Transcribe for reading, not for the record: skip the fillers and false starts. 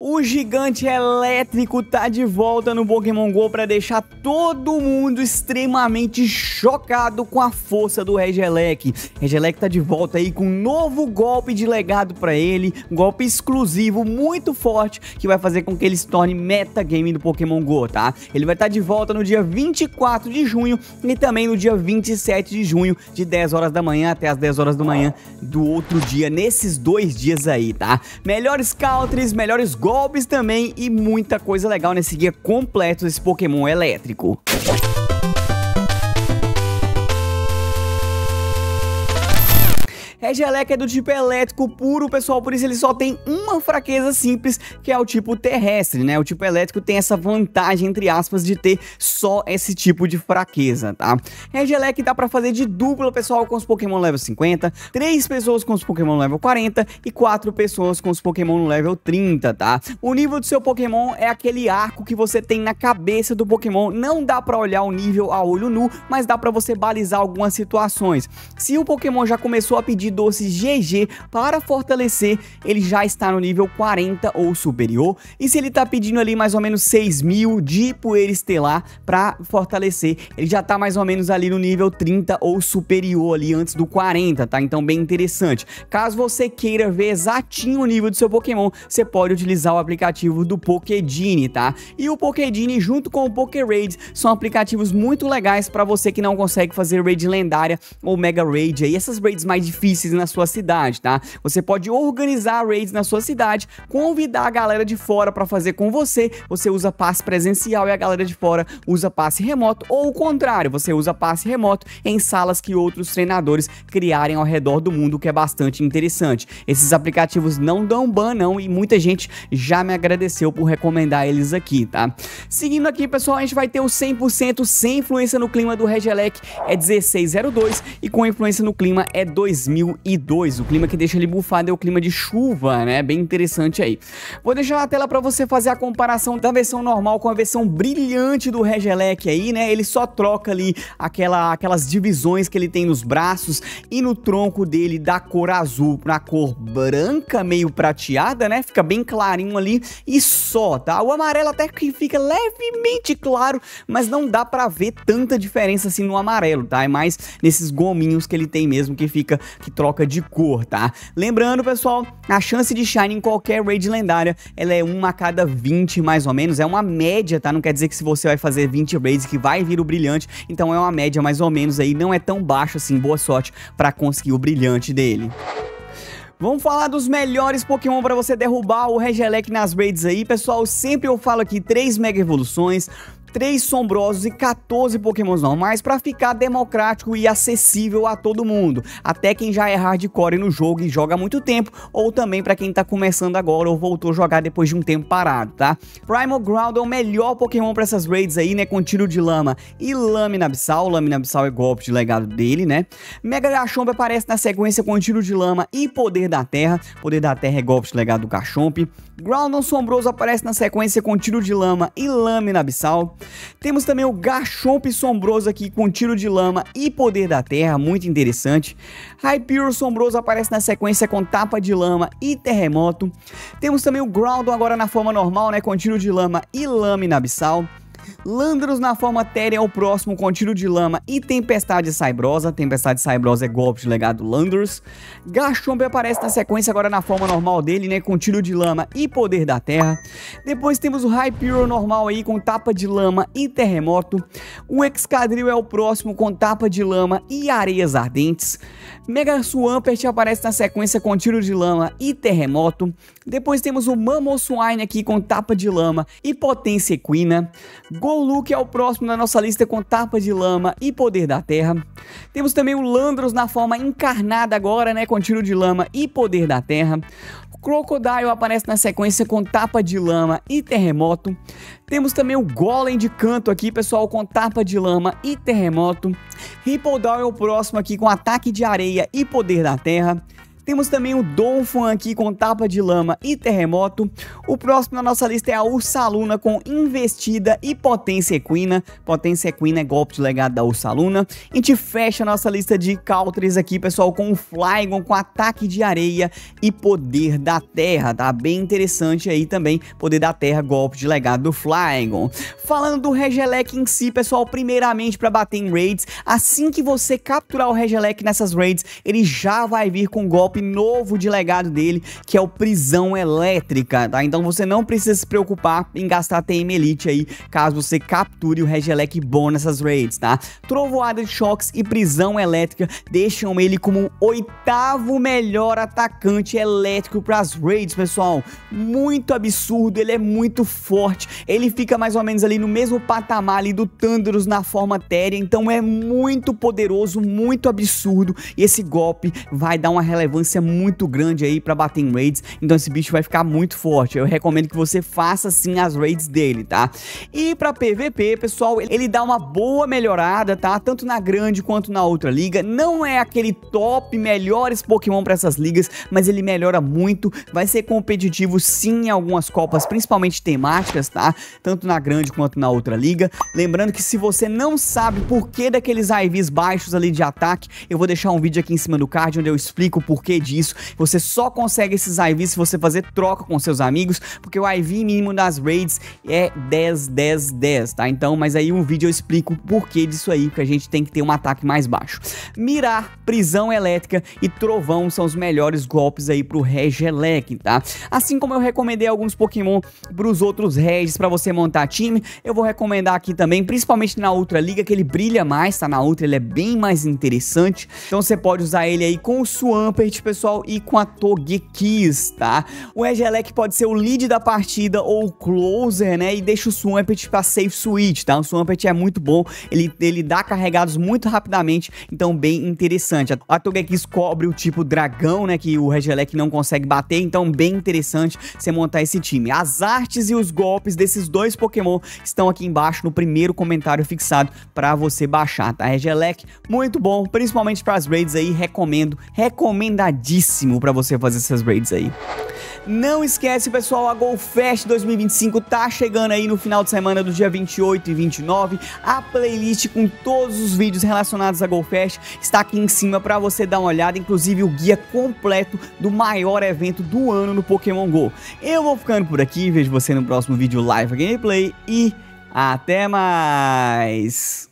O gigante elétrico tá de volta no Pokémon GO para deixar todo mundo extremamente chocado com a força do Regieleki. Regieleki tá de volta aí com um novo golpe de legado para ele, um golpe exclusivo muito forte que vai fazer com que ele se torne metagame do Pokémon GO, tá? Ele vai estar de volta no dia 24 de junho e também no dia 27 de junho, de 10 horas da manhã até as 10 horas da manhã do outro dia, nesses 2 dias aí, tá? Melhores counters, melhores golpes também e muita coisa legal nesse guia completo desse Pokémon elétrico. Regieleki é do tipo elétrico puro, pessoal, por isso ele só tem uma fraqueza simples, que é o tipo terrestre, né? O tipo elétrico tem essa vantagem, entre aspas, de ter só esse tipo de fraqueza, tá? Regieleki dá pra fazer de dupla, pessoal, com os Pokémon level 50, 3 pessoas com os Pokémon level 40 e 4 pessoas com os Pokémon no level 30, tá? O nível do seu Pokémon é aquele arco que você tem na cabeça do Pokémon, não dá pra olhar o nível a olho nu, mas dá pra você balizar algumas situações. Se o Pokémon já começou a pedir doce GG para fortalecer, ele já está no nível 40 ou superior, e se ele tá pedindo ali mais ou menos 6.000 de poeira estelar para fortalecer, ele já tá mais ou menos ali no nível 30 ou superior ali antes do 40, tá? Então bem interessante. Caso você queira ver exatinho o nível do seu Pokémon, você pode utilizar o aplicativo do Pokégenie, tá? E o Pokégenie junto com o Pokéraid são aplicativos muito legais para você que não consegue fazer raid lendária ou mega raid aí, essas raids mais difíceis na sua cidade, tá? Você pode organizar raids na sua cidade, convidar a galera de fora para fazer com você, você usa passe presencial e a galera de fora usa passe remoto, ou o contrário, você usa passe remoto em salas que outros treinadores criarem ao redor do mundo, que é bastante interessante. Esses aplicativos não dão ban não, e muita gente já me agradeceu por recomendar eles aqui, tá? Seguindo aqui, pessoal, a gente vai ter o 100% sem influência no clima do Regieleki, é 1602, e com influência no clima é 2002. O clima que deixa ele bufado é o clima de chuva, né? Bem interessante aí. Vou deixar na tela para você fazer a comparação da versão normal com a versão brilhante do Regieleki aí, né? Ele só troca ali aquelas divisões que ele tem nos braços e no tronco dele da cor azul pra cor branca, meio prateada, né? Fica bem clarinho ali e só, tá? O amarelo até que fica levemente claro, mas não dá pra ver tanta diferença assim no amarelo, tá? É mais nesses gominhos que ele tem mesmo que troca de cor, tá? Lembrando, pessoal, a chance de shine em qualquer raid lendária, ela é 1 a cada 20 mais ou menos, é uma média, tá? Não quer dizer que se você vai fazer 20 raids que vai vir o brilhante, então é uma média mais ou menos aí, não é tão baixo assim, boa sorte pra conseguir o brilhante dele. Vamos falar dos melhores Pokémon para você derrubar o Regieleki nas raids aí, pessoal. Sempre eu falo aqui 3 Mega Evoluções, 3 sombrosos e 14 Pokémons normais para ficar democrático e acessível a todo mundo, até quem já é hardcore no jogo e joga há muito tempo, ou também para quem tá começando agora ou voltou a jogar depois de um tempo parado, tá? Primal Ground é o melhor Pokémon para essas raids aí, né, com tiro de lama e Lâmina Abissal. Lâmina Abissal é golpe de legado dele, né? Mega Garchomp aparece na sequência com tiro de lama e Poder da Terra. Poder da Terra é golpe de legado do Garchomp. Groudon Sombroso aparece na sequência com tiro de lama e Lâmina Abissal. Temos também o Garchomp Sombroso aqui com tiro de lama e Poder da Terra, muito interessante. Hyperior Sombroso aparece na sequência com tapa de lama e terremoto. Temos também o Groudon agora na forma normal, né, com tiro de lama e Lâmina Abissal. Landorus na forma Tera é o próximo com tiro de lama e Tempestade Saibrosa. Tempestade Saibrosa é golpe de legado Landorus. Garchomp aparece na sequência agora na forma normal dele, né, com tiro de lama e Poder da Terra. Depois temos o Hyperior normal aí com tapa de lama e terremoto. O Excadrill é o próximo com tapa de lama e Areias Ardentes. Mega Swampert aparece na sequência com tiro de lama e terremoto. Depois temos o Mamoswine aqui com tapa de lama e Potência Equina. Goluk é o próximo na nossa lista com tapa de lama e Poder da Terra. Temos também o Landorus na forma encarnada agora, né, com tiro de lama e Poder da Terra. Crocodile aparece na sequência com tapa de lama e terremoto. Temos também o Golem de canto aqui, pessoal, com tapa de lama e terremoto. Hippowdon é o próximo aqui com ataque de areia e Poder da Terra. Temos também o Donphan aqui com Tapa de Lama e Terremoto. O próximo na nossa lista é a Ursaluna com Investida e Potência Equina. Potência Equina é golpe de legado da Ursaluna. A gente fecha a nossa lista de counters aqui, pessoal, com o Flygon com Ataque de Areia e Poder da Terra, tá? Bem interessante aí também, Poder da Terra, golpe de legado do Flygon. Falando do Regieleki em si, pessoal, primeiramente para bater em raids, assim que você capturar o Regieleki nessas raids, ele já vai vir com um golpe novo de legado dele, que é o Prisão Elétrica, tá? Então você não precisa se preocupar em gastar TM Elite aí, caso você capture o Regieleki bom nessas raids, tá? Trovoada de choques e Prisão Elétrica deixam ele como o 8º melhor atacante elétrico para as raids, pessoal. Muito absurdo, ele é muito forte, ele fica mais ou menos ali no mesmo patamar ali do Thundurus na forma Téria, então é muito poderoso, muito absurdo, e esse golpe vai dar uma relevância muito grande aí para bater em raids, então esse bicho vai ficar muito forte. Eu recomendo que você faça sim as raids dele, tá? E para PVP, pessoal, ele dá uma boa melhorada, tá? Tanto na grande quanto na outra liga. Não é aquele top melhores Pokémon para essas ligas, mas ele melhora muito, vai ser competitivo sim em algumas copas, principalmente temáticas, tá? Tanto na grande quanto na outra liga. Lembrando que se você não sabe por que daqueles IVs baixos ali de ataque, eu vou deixar um vídeo aqui em cima do card onde eu explico o porquê disso. Você só consegue esses IVs se você fazer troca com seus amigos, porque o IV mínimo das raids é 10, 10, 10, tá? Então, mas aí um vídeo eu explico o porquê disso aí, que a gente tem que ter um ataque mais baixo. Mirar, Prisão Elétrica e Trovão são os melhores golpes aí pro Regieleki, tá? Assim como eu recomendei alguns Pokémon pros outros Regis pra você montar time, eu vou recomendar aqui também, principalmente na outra liga, que ele brilha mais, tá? Na outra ele é bem mais interessante, então você pode usar ele aí com o Swampert, pessoal, e com a Togekiss, tá? O Regieleki pode ser o lead da partida ou o closer, né? E deixa o Swampert pra safe switch, tá? O Swampert é muito bom, ele dá carregados muito rapidamente, então bem interessante. A Togekiss cobre o tipo dragão, né? Que o Regieleki não consegue bater, então bem interessante você montar esse time. As artes e os golpes desses dois Pokémon estão aqui embaixo no primeiro comentário fixado para você baixar, tá? Regieleki, muito bom, principalmente para as raids aí, recomendo, recomendadíssimo para você fazer essas raids aí. Não esquece, pessoal, a GoFest 2025 tá chegando aí no final de semana do dia 28 e 29. A playlist com todos os vídeos relacionados à GoFest está aqui em cima para você dar uma olhada, inclusive o guia completo do maior evento do ano no Pokémon GO. Eu vou ficando por aqui, vejo você no próximo vídeo Live Gameplay e até mais!